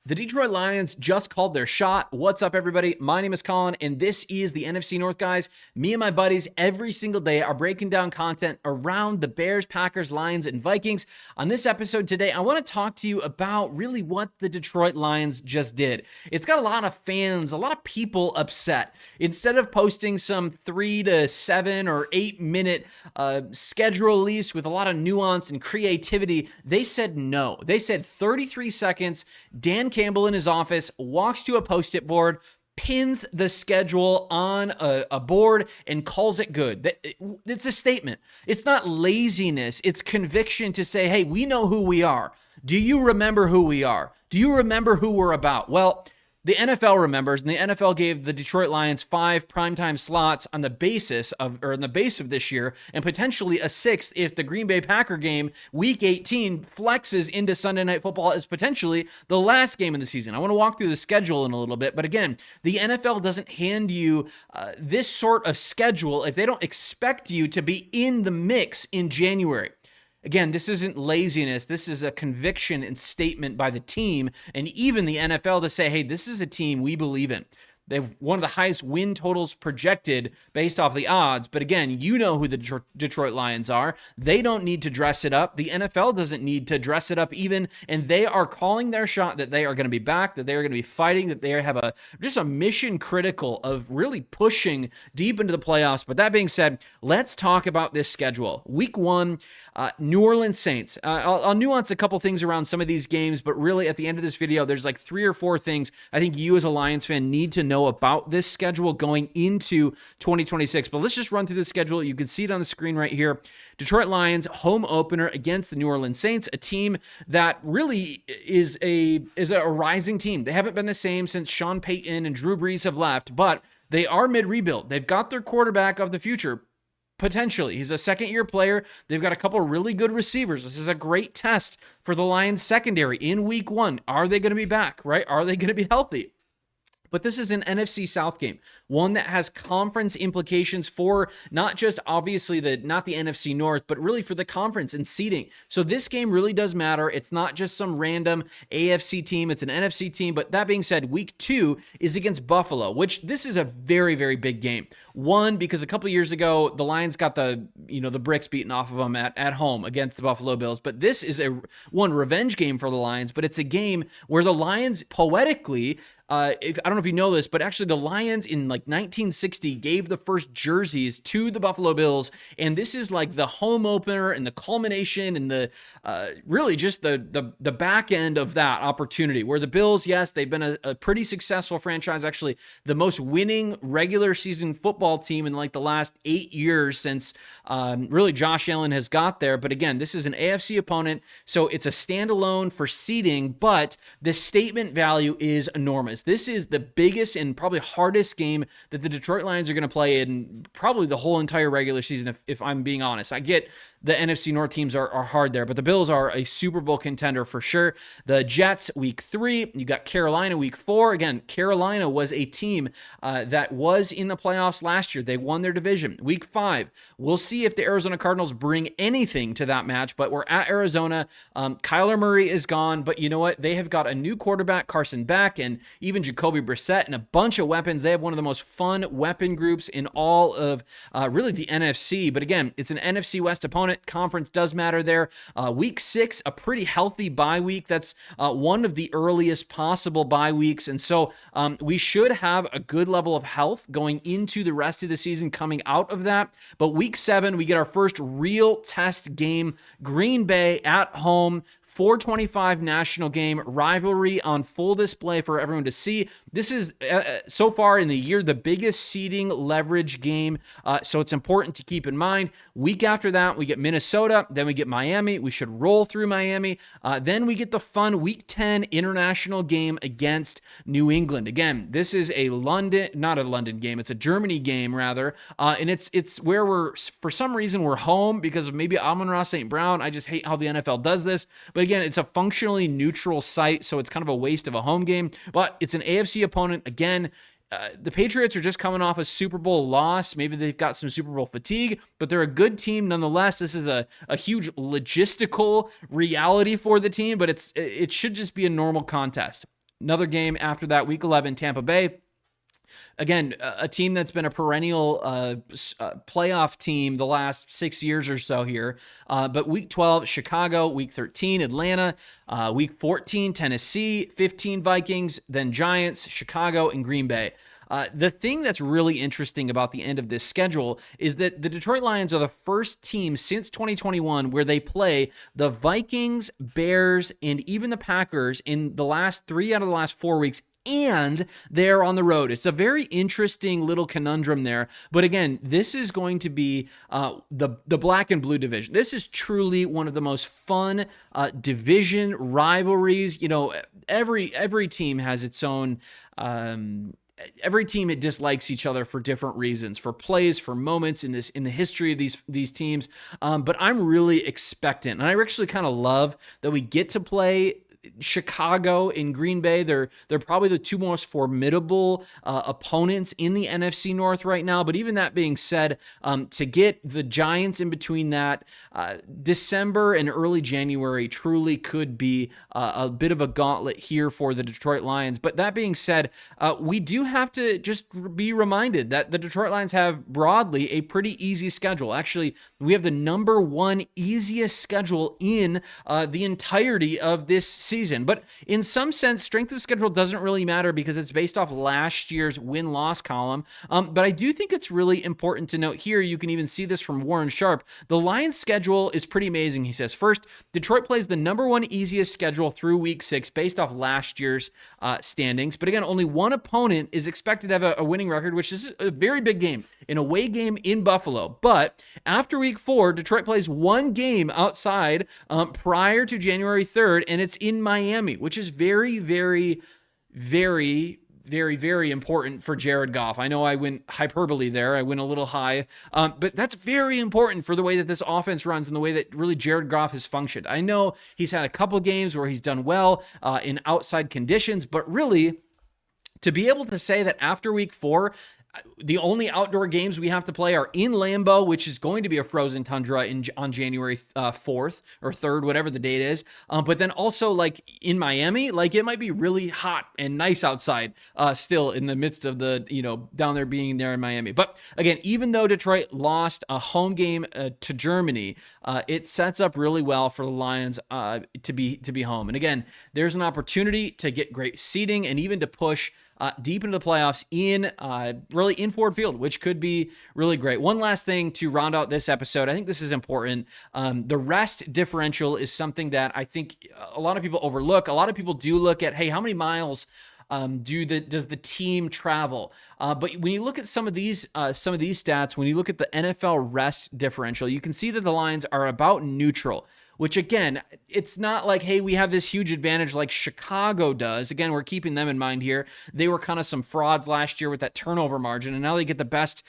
The Detroit Lions just called their shot. What's up, everybody? My name is Colin, and this is the NFC North Guys. Me and my buddies every single day are breaking down content around the Bears, Packers, Lions, and Vikings. On this episode today, I want to talk to you about really what the Detroit Lions just did. It's got a lot of fans, a lot of people upset. Instead of posting some 3 to 7 or 8 minute schedule release with a lot of nuance and creativity, they said no. They said 33 seconds. Dan Campbell in his office walks to a post-it board, pins the schedule on a board, and calls it good. It's a statement. It's not laziness. It's conviction to say, hey, we know who we are. Do you remember who we are? Do you remember who we're about? Well, the NFL remembers, and the NFL gave the Detroit Lions 5 primetime slots on the basis of, or in the base of this year, and potentially a 6th if the Green Bay Packer game, Week 18, flexes into Sunday Night Football as potentially the last game of the season. I want to walk through the schedule in a little bit, but again, the NFL doesn't hand you this sort of schedule if they don't expect you to be in the mix in January. Again, this isn't laziness. This is a conviction and statement by the team and even the NFL to say, hey, this is a team we believe in. They've one of the highest win totals projected based off the odds. But again, you know who the Detroit Lions are. They don't need to dress it up. The NFL doesn't need to dress it up even. And they are calling their shot that they are going to be back, that they are going to be fighting, that they have just a mission critical of really pushing deep into the playoffs. But that being said, let's talk about this schedule. Week 1, New Orleans Saints. I'll nuance a couple things around some of these games, but really at the end of this video, there's like 3 or 4 things I think you as a Lions fan need to know about this schedule going into 2026. But let's just run through the schedule. You can see it on the screen right here. Detroit Lions home opener against the New Orleans Saints, a team that really is a rising team. They haven't been the same since Sean Payton and Drew Brees have left, but they are mid-rebuild. They've got their quarterback of the future. Potentially. He's a second-year player. They've got a couple of really good receivers. This is a great test for the Lions secondary in week 1. Are they going to be back, right? Are they going to be healthy? But this is an NFC South game, one that has conference implications for not just obviously not the NFC North, but really for the conference and seeding. So this game really does matter. It's not just some random AFC team. It's an NFC team. But that being said, week 2 is against Buffalo, which this is a very, very big game. One, because a couple years ago, the Lions got the bricks beaten off of them at home against the Buffalo Bills. But this is one revenge game for the Lions, but it's a game where the Lions poetically, I don't know if you know this, but actually the Lions in like 1960 gave the first jerseys to the Buffalo Bills, and this is like the home opener and the culmination and the really just the back end of that opportunity where the Bills, yes, they've been a pretty successful franchise, actually the most winning regular season football team in like the last 8 years since really Josh Allen has got there. But again, this is an AFC opponent, so it's a standalone for seeding, but the statement value is enormous. This is the biggest and probably hardest game that the Detroit Lions are going to play in probably the whole entire regular season, if I'm being honest. I get the NFC North teams are hard there, but the Bills are a Super Bowl contender for sure. The Jets, week 3. You got Carolina, week 4. Again, Carolina was a team that was in the playoffs last year. They won their division. Week 5. We'll see if the Arizona Cardinals bring anything to that match, but we're at Arizona. Kyler Murray is gone, but you know what? They have got a new quarterback, Carson Beck, and even Jacoby Brissett, and a bunch of weapons. They have one of the most fun weapon groups in all of really the NFC. But again, it's an NFC West opponent. Conference does matter there. Week 6, a pretty healthy bye week. That's one of the earliest possible bye weeks. And so we should have a good level of health going into the rest of the season coming out of that. But week 7, we get our first real test game. Green Bay at home. 425 national game, rivalry on full display for everyone to see. This is, so far in the year, the biggest seeding leverage game, so it's important to keep in mind. Week after that, we get Minnesota, then we get Miami. We should roll through Miami. Then we get the fun Week 10 international game against New England. Again, this is not a London game, it's a Germany game, rather, and it's where for some reason, we're home because of maybe Amon-Ra St. Brown. I just hate how the NFL does this, but again, it's a functionally neutral site, so it's kind of a waste of a home game, but it's an AFC opponent. Again, the Patriots are just coming off a Super Bowl loss. Maybe they've got some Super Bowl fatigue, but they're a good team nonetheless. This is a huge logistical reality for the team, but it should just be a normal contest. Another game after that, week 11, Tampa Bay. Again, a team that's been a perennial playoff team the last 6 years or so here. But week 12, Chicago. Week 13, Atlanta. Week 14, Tennessee. 15, Vikings. Then Giants, Chicago, and Green Bay. The thing that's really interesting about the end of this schedule is that the Detroit Lions are the first team since 2021 where they play the Vikings, Bears, and even the Packers in the last 3 out of the last 4 weeks, and they're on the road. It's a very interesting little conundrum there. But again, this is going to be the black and blue division. This is truly one of the most fun division rivalries. You know, every team has its own. Every team, it dislikes each other for different reasons, for plays, for moments in the history of these teams. But I'm really expectant, and I actually kind of love that we get to play Chicago and Green Bay. They're probably the two most formidable opponents in the NFC North right now. But even that being said, to get the Giants in between that, December and early January truly could be a bit of a gauntlet here for the Detroit Lions. But that being said, we do have to just be reminded that the Detroit Lions have broadly a pretty easy schedule. Actually, we have the number one easiest schedule in the entirety of this season. But in some sense, strength of schedule doesn't really matter because it's based off last year's win-loss column. But I do think it's really important to note here, you can even see this from Warren Sharp, the Lions schedule is pretty amazing. He says, first, Detroit plays the number one easiest schedule through week 6 based off last year's standings. But again, only one opponent is expected to have a winning record, which is a very big game, an away game in Buffalo. But after week 4, Detroit plays one game outside prior to January 3rd, and it's in Miami, which is very, very, very, very, very important for Jared Goff. I know I went hyperbole there. I went a little high, but that's very important for the way that this offense runs and the way that really Jared Goff has functioned. I know he's had a couple games where he's done well in outside conditions, but really to be able to say that after week 4, the only outdoor games we have to play are in Lambeau, which is going to be a frozen tundra on January 4th or 3rd, whatever the date is. But then also like in Miami, like it might be really hot and nice outside still in the midst of the, down there being there in Miami. But again, even though Detroit lost a home game to Germany, it sets up really well for the Lions to be home. And again, there's an opportunity to get great seating and even to push deep into the playoffs really in Ford Field, which could be really great. One last thing to round out this episode. I think this is important. The rest differential is something that I think a lot of people overlook. A lot of people do look at, hey, how many miles does the team travel? But when you look at some of these stats, when you look at the NFL rest differential, you can see that the Lions are about neutral. Which again, it's not like, hey, we have this huge advantage like Chicago does. Again, we're keeping them in mind here. They were kind of some frauds last year with that turnover margin, and now they get the best,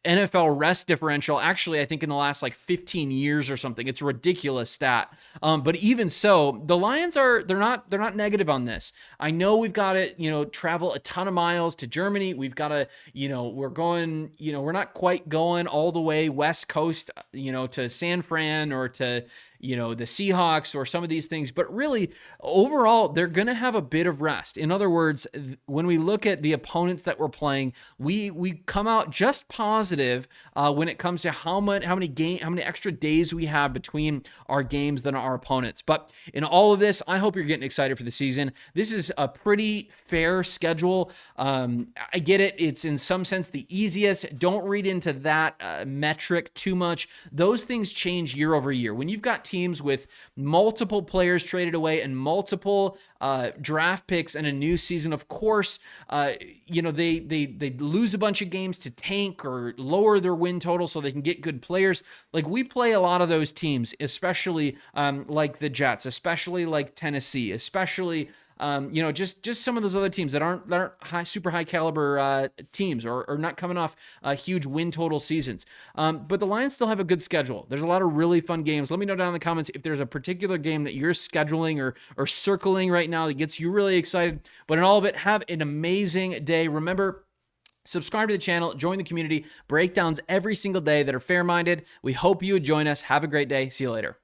NFL rest differential, actually, I think in the last like 15 years or something. It's a ridiculous stat. But even so, the Lions they're not negative on this. I know we've got to, travel a ton of miles to Germany. We've got to, we're not quite going all the way West Coast, to San Fran or to, the Seahawks or some of these things, but really overall, they're going to have a bit of rest. In other words, when we look at the opponents that we're playing, we come out just positive when it comes to how many extra days we have between our games than our opponents. But in all of this, I hope you're getting excited for the season. This is a pretty fair schedule. I get it. It's in some sense the easiest. Don't read into that metric too much. Those things change year over year. When you've got teams with multiple players traded away and multiple draft picks and a new season, of course, they lose a bunch of games to tank or lower their win total so they can get good players. Like we play a lot of those teams, especially like the Jets, especially like Tennessee, especially just some of those other teams that aren't super high caliber teams or not coming off huge win total seasons. But the Lions still have a good schedule. There's a lot of really fun games. Let me know down in the comments if there's a particular game that you're scheduling or circling right now that gets you really excited. But in all of it, have an amazing day. Remember, subscribe to the channel, join the community, breakdowns every single day that are fair-minded. We hope you would join us. Have a great day. See you later.